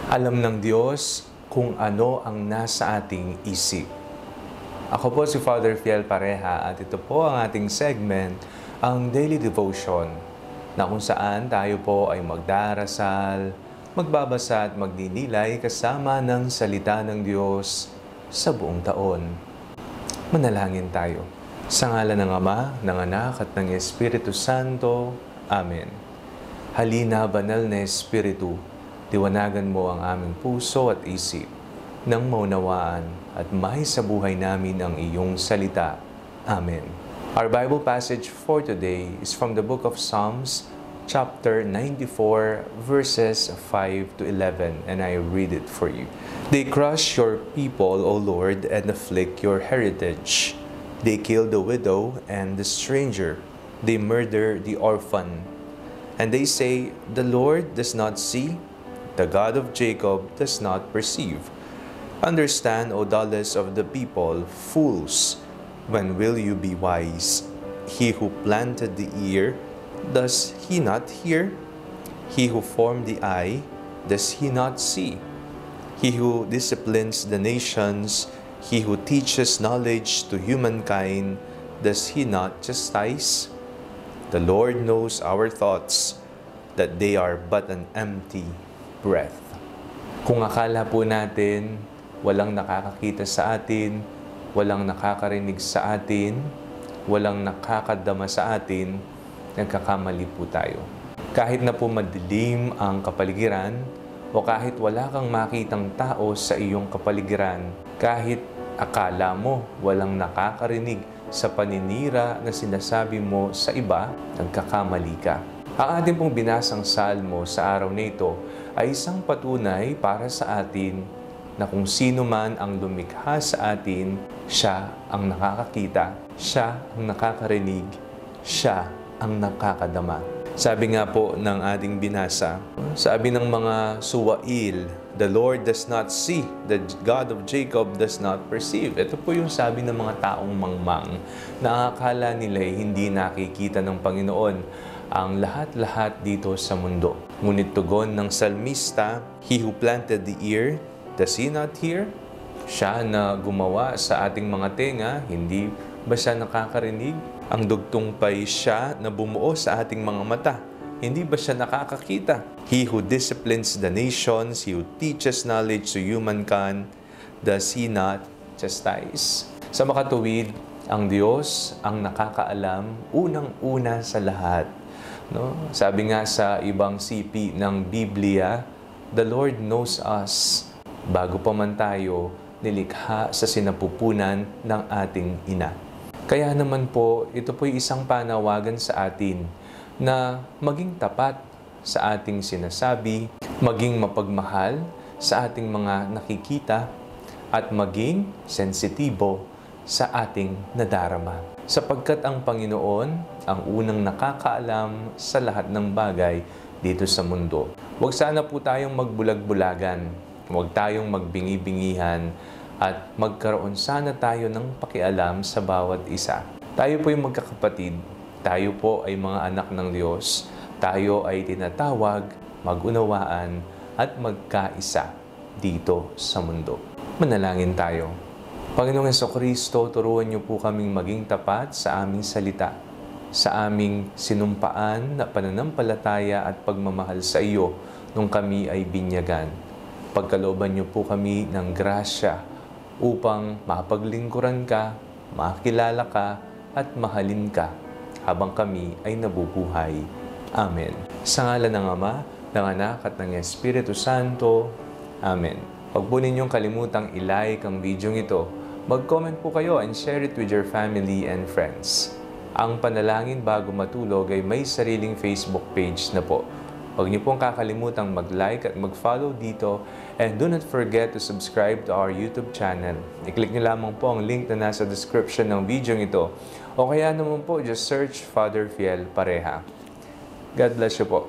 Alam ng Diyos kung ano ang nasa ating isip. Ako po si Father Fiel Pareha at ito po ang ating segment, ang Daily Devotion, na kung saan tayo po ay magdarasal, magbabasa at magdinilay kasama ng salita ng Diyos sa buong taon. Manalangin tayo. Sa ngalan ng Ama, ng Anak at ng Espiritu Santo. Amen. Halina, banal na Espiritu, liwanagan mo ang aming puso at isip nang maunawaan at sa buhay namin ang iyong salita. Amen. Our Bible passage for today is from the book of Psalms, chapter 94, verses 5 to 11, and I read it for you. They crush your people, O Lord, and afflict your heritage. They kill the widow and the stranger. They murder the orphan. And they say, the Lord does not see, the God of Jacob does not perceive. Understand, O dullest of the people, fools, when will you be wise? He who planted the ear, does he not hear? He who formed the eye, does he not see? He who disciplines the nations, he who teaches knowledge to humankind, does he not chastise? The Lord knows our thoughts, that they are but an empty breath. Kung akala po natin, walang nakakakita sa atin, walang nakakarinig sa atin, walang nakakadama sa atin, nagkakamali po tayo. Kahit na po madilim ang kapaligiran, o kahit wala kang makitang tao sa iyong kapaligiran, kahit akala mo walang nakakarinig sa paninira na sinasabi mo sa iba, nagkakamali ka. Ang ating pong binasang salmo sa araw na ito ay isang patunay para sa atin na kung sino man ang lumikha sa atin, siya ang nakakakita, siya ang nakakarinig, siya ang nakakadama. Sabi nga po ng ating binasa, sabi ng mga suwail, the Lord does not see, the God of Jacob does not perceive. Ito po yung sabi ng mga taong mangmang na akala nila hindi nakikita ng Panginoon ang lahat-lahat dito sa mundo. Ngunit tugon ng salmista, he who planted the ear, does he not hear? Siya na gumawa sa ating mga tenga, hindi ba siya nakakarinig? Ang dugtong pa'y siya na bumuo sa ating mga mata, hindi ba siya nakakakita? He who disciplines the nations, he who teaches knowledge to humankind, does he not chastise? Sa makatuwid, ang Diyos ang nakakaalam unang-una sa lahat. No? Sabi nga sa ibang sipi ng Biblia, the Lord knows us bago pa man tayo nilikha sa sinapupunan ng ating ina. Kaya naman po, ito po'y isang panawagan sa atin na maging tapat sa ating sinasabi, maging mapagmahal sa ating mga nakikita, at maging sensitibo sa ating nadarama. Sapagkat ang Panginoon ang unang nakakaalam sa lahat ng bagay dito sa mundo. Huwag sana po tayong magbulag-bulagan, huwag tayong magbingi-bingihan, at magkaroon sana tayo ng pakialam sa bawat isa. Tayo po yung magkakapatid, tayo po ay mga anak ng Diyos, tayo ay tinatawag, magunawaan, at magkaisa dito sa mundo. Manalangin tayo. Panginoong Jesucristo, turuan niyo po kaming maging tapat sa aming salita, sa aming sinumpaan na pananampalataya at pagmamahal sa iyo nung kami ay binyagan. Pagkalooban niyo po kami ng grasya upang mapaglingkuran ka, makilala ka, at mahalin ka habang kami ay nabubuhay. Amen. Sa ngalan ng Ama, ng Anak at ng Espiritu Santo. Amen. Huwag po ninyong kalimutang i-like ang video ito. Mag-comment po kayo and share it with your family and friends. Ang Panalangin Bago Matulog ay may sariling Facebook page na po. Huwag niyo pong kakalimutang mag-like at mag-follow dito, and do not forget to subscribe to our YouTube channel. I-click niyo lamang po ang link na nasa description ng video ito, o kaya naman po just search Father Fiel Pareha. God bless you po.